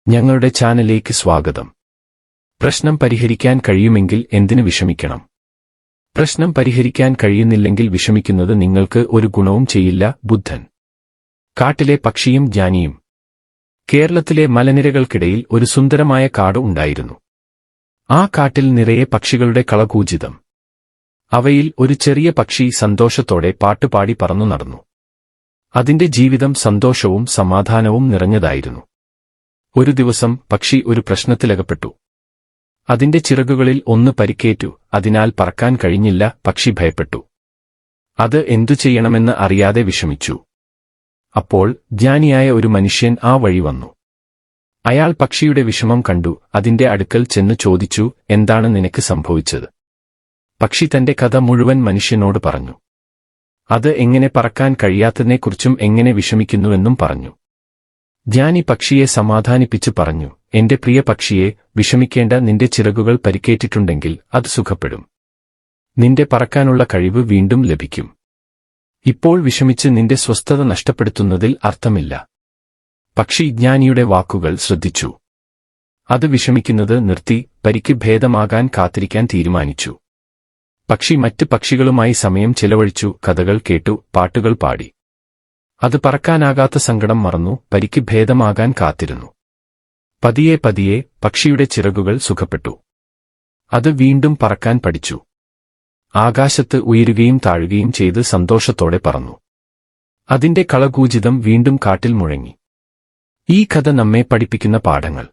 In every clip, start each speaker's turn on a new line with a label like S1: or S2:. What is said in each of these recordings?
S1: ഞങ്ങളുടെ ചാനലിലേക്ക് സ്വാഗതം. പ്രശ്നം പരിഹരിക്കാൻ കഴിയുമെങ്കിൽ എന്തിനു വിഷമിക്കണം? പ്രശ്നം പരിഹരിക്കാൻ കഴിയുന്നില്ലെങ്കിൽ വിഷമിക്കുന്നത് നിങ്ങൾക്ക് ഒരു ഗുണവും ചെയ്യില്ല. ബുദ്ധൻ. കാട്ടിലെ പക്ഷിയും ജ്ഞാനിയും. കേരളത്തിലെ മലനിരകൾക്കിടയിൽ ഒരു സുന്ദരമായ കാട് ഉണ്ടായിരുന്നു. ആ കാട്ടിൽ നിറയെ പക്ഷികളുടെ കളകൂജിതം. അവയിൽ ഒരു ചെറിയ പക്ഷി സന്തോഷത്തോടെ പാട്ടുപാടി പറന്നു നടന്നു. അതിന്റെ ജീവിതം സന്തോഷവും സമാധാനവും നിറഞ്ഞതായിരുന്നു. ഒരു ദിവസം പക്ഷി ഒരു പ്രശ്നത്തിലകപ്പെട്ടു. അതിന്റെ ചിറകുകളിൽ ഒന്ന് പരിക്കേറ്റു. അതിനാൽ പറക്കാൻ കഴിഞ്ഞില്ല. പക്ഷി ഭയപ്പെട്ടു. അത് എന്തു ചെയ്യണമെന്ന് അറിയാതെ വിഷമിച്ചു. അപ്പോൾ ജ്ഞാനിയായ ഒരു മനുഷ്യൻ ആ വഴി വന്നു. അയാൾ പക്ഷിയുടെ വിഷമം കണ്ടു. അതിന്റെ അടുക്കൽ ചെന്ന് ചോദിച്ചു, എന്താണ് നിനക്ക് സംഭവിച്ചത്? പക്ഷി തന്റെ കഥ മുഴുവൻ മനുഷ്യനോട് പറഞ്ഞു. അത് എങ്ങനെ പറക്കാൻ കഴിയാത്തതിനെക്കുറിച്ചും എങ്ങനെ വിഷമിക്കുന്നുവെന്നും പറഞ്ഞു. ജ്ഞാനി പക്ഷിയെ സമാധാനിപ്പിച്ച് പറഞ്ഞു, എന്റെ പ്രിയ പക്ഷിയെ, വിഷമിക്കേണ്ട. നിന്റെ ചിറകുകൾ പരിക്കേറ്റിട്ടുണ്ടെങ്കിൽ അത് സുഖപ്പെടും. നിന്റെ പറക്കാനുള്ള കഴിവ് വീണ്ടും ലഭിക്കും. ഇപ്പോൾ വിഷമിച്ച് നിന്റെ സ്വസ്ഥത നഷ്ടപ്പെടുത്തുന്നതിൽ അർത്ഥമില്ല. പക്ഷി ജ്ഞാനിയുടെ വാക്കുകൾ ശ്രദ്ധിച്ചു. അത് വിഷമിക്കുന്നത് നിർത്തി പരിക്ക് ഭേദമാകാൻ കാത്തിരിക്കാൻ തീരുമാനിച്ചു. പക്ഷി മറ്റ് പക്ഷികളുമായി സമയം ചിലവഴിച്ചു, കഥകൾ കേട്ടു, പാട്ടുകൾ പാടി. അത് പറക്കാനാകാത്ത സങ്കടം മറന്നു, പരിക്ക് ഭേദമാകാൻ കാത്തിരുന്നു. പതിയെ പതിയെ പക്ഷിയുടെ ചിറകുകൾ സുഖപ്പെട്ടു. അത് വീണ്ടും പറക്കാൻ പഠിച്ചു. ആകാശത്ത് ഉയരുകയും താഴുകയും ചെയ്ത് സന്തോഷത്തോടെ പറന്നു. അതിന്റെ കളകൂജിതം വീണ്ടും കാട്ടിൽ മുഴങ്ങി. ഈ കഥ നമ്മെ പഠിപ്പിക്കുന്ന പാഠങ്ങൾ.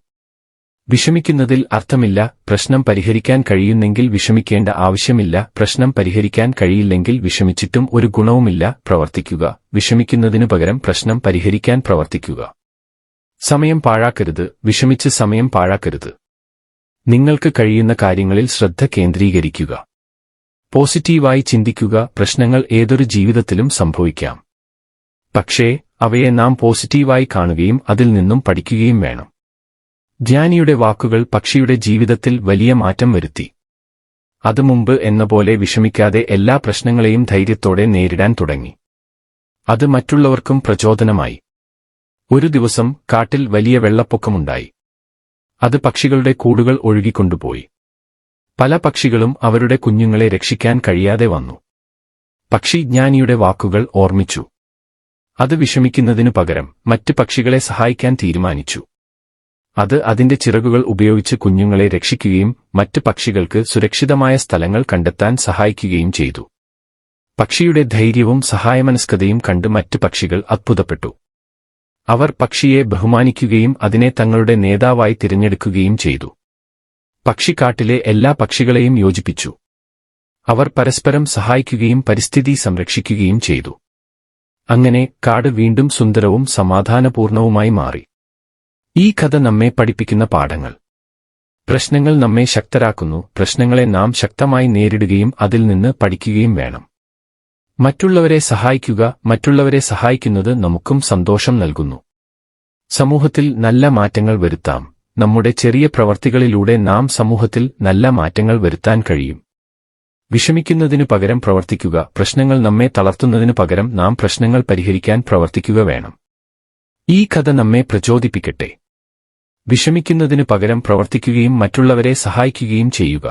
S1: വിഷമിക്കുന്നതിൽ അർത്ഥമില്ല. പ്രശ്നം പരിഹരിക്കാൻ കഴിയുന്നെങ്കിൽ വിഷമിക്കേണ്ട ആവശ്യമില്ല. പ്രശ്നം പരിഹരിക്കാൻ കഴിയില്ലെങ്കിൽ വിഷമിച്ചിട്ടും ഒരു ഗുണവുമില്ല. പ്രവർത്തിക്കുക. വിഷമിക്കുന്നതിനു പകരം പ്രശ്നം പരിഹരിക്കാൻ പ്രവർത്തിക്കുക. സമയം പാഴാക്കരുത്. വിഷമിച്ച് സമയം പാഴാക്കരുത്. നിങ്ങൾക്ക് കഴിയുന്ന കാര്യങ്ങളിൽ ശ്രദ്ധ കേന്ദ്രീകരിക്കുക. പോസിറ്റീവായി ചിന്തിക്കുക. പ്രശ്നങ്ങൾ ഏതൊരു ജീവിതത്തിലും സംഭവിക്കാം. പക്ഷേ അവയെ നാം പോസിറ്റീവായി കാണുകയും അതിൽ നിന്നും പഠിക്കുകയും വേണം. ജ്ഞാനിയുടെ വാക്കുകൾ പക്ഷിയുടെ ജീവിതത്തിൽ വലിയ മാറ്റം വരുത്തി. അത് മുമ്പ് എന്ന പോലെ വിഷമിക്കാതെ എല്ലാ പ്രശ്നങ്ങളെയും ധൈര്യത്തോടെ നേരിടാൻ തുടങ്ങി. അത് മറ്റുള്ളവർക്കും പ്രചോദനമായി. ഒരു ദിവസം കാട്ടിൽ വലിയ വെള്ളപ്പൊക്കമുണ്ടായി. അത് പക്ഷികളുടെ കൂടുകൾ ഒഴുകിക്കൊണ്ടുപോയി. പല പക്ഷികളും അവരുടെ കുഞ്ഞുങ്ങളെ രക്ഷിക്കാൻ കഴിയാതെ വന്നു. പക്ഷി ജ്ഞാനിയുടെ വാക്കുകൾ ഓർമ്മിച്ചു. അത് വിഷമിക്കുന്നതിനു പകരം മറ്റ് പക്ഷികളെ സഹായിക്കാൻ തീരുമാനിച്ചു. അത് അതിന്റെ ചിറകുകൾ ഉപയോഗിച്ച് കുഞ്ഞുങ്ങളെ രക്ഷിക്കുകയും മറ്റ് പക്ഷികൾക്ക് സുരക്ഷിതമായ സ്ഥലങ്ങൾ കണ്ടെത്താൻ സഹായിക്കുകയും ചെയ്തു. പക്ഷിയുടെ ധൈര്യവും സഹായമനസ്കതയും കണ്ട് മറ്റ് പക്ഷികൾ അത്ഭുതപ്പെട്ടു. അവർ പക്ഷിയെ ബഹുമാനിക്കുകയും അതിനെ തങ്ങളുടെ നേതാവായി തിരഞ്ഞെടുക്കുകയും ചെയ്തു. പക്ഷി കാട്ടിലെ എല്ലാ പക്ഷികളെയും യോജിപ്പിച്ചു. അവർ പരസ്പരം സഹായിക്കുകയും പരിസ്ഥിതി സംരക്ഷിക്കുകയും ചെയ്തു. അങ്ങനെ കാട് വീണ്ടും സുന്ദരവും സമാധാനപൂർണവുമായി മാറി. ഈ കഥ നമ്മെ പഠിപ്പിക്കുന്ന പാഠങ്ങൾ. പ്രശ്നങ്ങൾ നമ്മെ ശക്തരാക്കുന്നു. പ്രശ്നങ്ങളെ നാം ശക്തമായി നേരിടുകയും അതിൽ നിന്ന് പഠിക്കുകയും വേണം. മറ്റുള്ളവരെ സഹായിക്കുക. മറ്റുള്ളവരെ സഹായിക്കുന്നത് നമുക്കും സന്തോഷം നൽകുന്നു. സമൂഹത്തിൽ നല്ല മാറ്റങ്ങൾ വരുത്താം. നമ്മുടെ ചെറിയ പ്രവർത്തികളിലൂടെ നാം സമൂഹത്തിൽ നല്ല മാറ്റങ്ങൾ വരുത്താൻ കഴിയും. വിഷമിക്കുന്നതിനു പകരം പ്രവർത്തിക്കുക. പ്രശ്നങ്ങൾ നമ്മെ തളർത്തുന്നതിനു പകരം നാം പ്രശ്നങ്ങൾ പരിഹരിക്കാൻ പ്രവർത്തിക്കുക വേണം. ഈ കഥ നമ്മെ പ്രചോദിപ്പിക്കട്ടെ. വിഷമിക്കുന്നതിനു പകരം പ്രവർത്തിക്കുകയും മറ്റുള്ളവരെ സഹായിക്കുകയും ചെയ്യുക.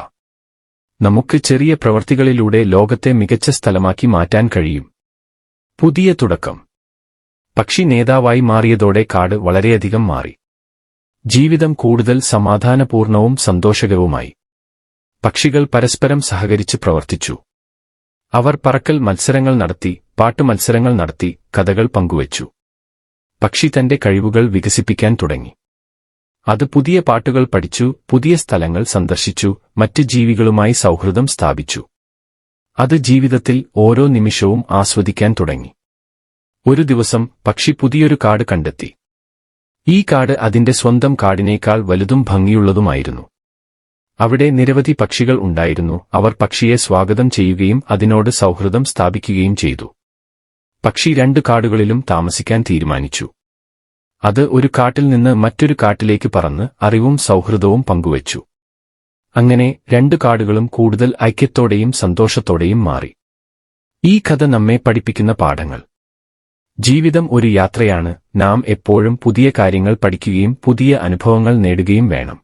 S1: നമുക്ക് ചെറിയ പ്രവർത്തികളിലൂടെ ലോകത്തെ മികച്ച സ്ഥലമാക്കി മാറ്റാൻ കഴിയും. പുതിയ തുടക്കം. പക്ഷി നേതാവായി മാറിയതോടെ കാട് വളരെയധികം മാറി. ജീവിതം കൂടുതൽ സമാധാനപൂർണവും സന്തോഷകരവുമായി. പക്ഷികൾ പരസ്പരം സഹകരിച്ച് പ്രവർത്തിച്ചു. അവർ പറക്കൽ മത്സരങ്ങൾ നടത്തി, പാട്ട് മത്സരങ്ങൾ നടത്തി, കഥകൾ പങ്കുവച്ചു. പക്ഷി തന്റെ കഴിവുകൾ വികസിപ്പിക്കാൻ തുടങ്ങി. അത് പുതിയ പാട്ടുകൾ പഠിച്ചു, പുതിയ സ്ഥലങ്ങൾ സന്ദർശിച്ചു, മറ്റ് ജീവികളുമായി സൗഹൃദം സ്ഥാപിച്ചു. അത് ജീവിതത്തിൽ ഓരോ നിമിഷവും ആസ്വദിക്കാൻ തുടങ്ങി. ഒരു ദിവസം പക്ഷി പുതിയൊരു കാട് കണ്ടെത്തി. ഈ കാട് അതിന്റെ സ്വന്തം കാടിനേക്കാൾ വലുതും ഭംഗിയുള്ളതുമായിരുന്നു. അവിടെ നിരവധി പക്ഷികൾ ഉണ്ടായിരുന്നു. അവർ പക്ഷിയെ സ്വാഗതം ചെയ്യുകയും അതിനോട് സൗഹൃദം സ്ഥാപിക്കുകയും ചെയ്തു. പക്ഷി 2 കാടുകളിലും താമസിക്കാൻ തീരുമാനിച്ചു. അത് ഒരു കാട്ടിൽ നിന്ന് മറ്റൊരു കാട്ടിലേക്ക് പറന്ന് അറിവും സൗഹൃദവും പങ്കുവച്ചു. അങ്ങനെ 2 കാടുകളും കൂടുതൽ ഐക്യത്തോടെയും സന്തോഷത്തോടെയും മാറി. ഈ കഥ നമ്മെ പഠിപ്പിക്കുന്ന പാഠങ്ങൾ. ജീവിതം ഒരു യാത്രയാണ്. നാം എപ്പോഴും പുതിയ കാര്യങ്ങൾ പഠിക്കുകയും പുതിയ അനുഭവങ്ങൾ നേടുകയും വേണം.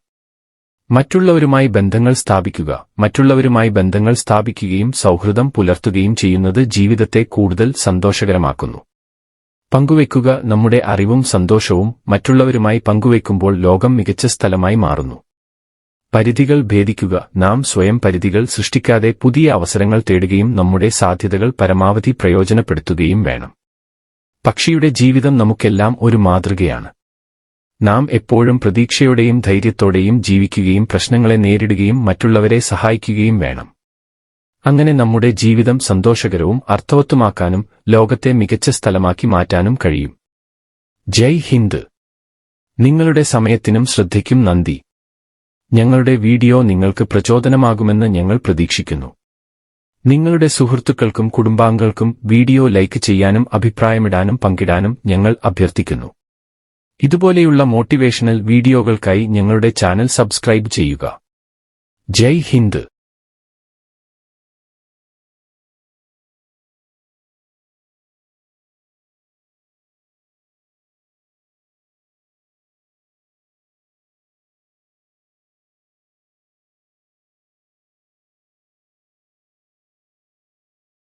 S1: മറ്റുള്ളവരുമായി ബന്ധങ്ങൾ സ്ഥാപിക്കുകയും സൗഹൃദം പുലർത്തുകയും ചെയ്യുന്നത് ജീവിതത്തെ കൂടുതൽ സന്തോഷകരമാക്കുന്നു. പങ്കുവയ്ക്കുക. നമ്മുടെ അറിവും സന്തോഷവും മറ്റുള്ളവരുമായി പങ്കുവയ്ക്കുമ്പോൾ ലോകം മികച്ച സ്ഥലമായി മാറുന്നു. പരിധികൾ ഭേദിക്കുക. നാം സ്വയം പരിധികൾ സൃഷ്ടിക്കാതെ പുതിയ അവസരങ്ങൾ തേടുകയും നമ്മുടെ സാധ്യതകൾ പരമാവധി പ്രയോജനപ്പെടുത്തുകയും വേണം. പക്ഷിയുടെ ജീവിതം നമുക്കെല്ലാം ഒരു മാതൃകയാണ്. നാം എപ്പോഴും പ്രതീക്ഷയോടെയും ധൈര്യത്തോടെയും ജീവിക്കുകയും പ്രശ്നങ്ങളെ നേരിടുകയും മറ്റുള്ളവരെ സഹായിക്കുകയും വേണം. അങ്ങനെ നമ്മുടെ ജീവിതം സന്തോഷകരവും അർത്ഥവത്തുമാക്കാനും ലോകത്തെ മികച്ച സ്ഥലമാക്കി മാറ്റാനും കഴിയും. ജയ് ഹിന്ദ്. നിങ്ങളുടെ സമയത്തിനും ശ്രദ്ധയ്ക്കും നന്ദി. ഞങ്ങളുടെ വീഡിയോ നിങ്ങൾക്ക് പ്രചോദനമാകുമെന്ന് ഞങ്ങൾ പ്രതീക്ഷിക്കുന്നു. നിങ്ങളുടെ സുഹൃത്തുക്കൾക്കും കുടുംബാംഗങ്ങൾക്കും വീഡിയോ ലൈക്ക് ചെയ്യാനും അഭിപ്രായമിടാനും പങ്കിടാനും ഞങ്ങൾ അഭ്യർത്ഥിക്കുന്നു. ഇതുപോലെയുള്ള മോട്ടിവേഷണൽ വീഡിയോകൾക്കായി ഞങ്ങളുടെ ചാനൽ സബ്സ്ക്രൈബ് ചെയ്യുക. ജയ് ഹിന്ദ്.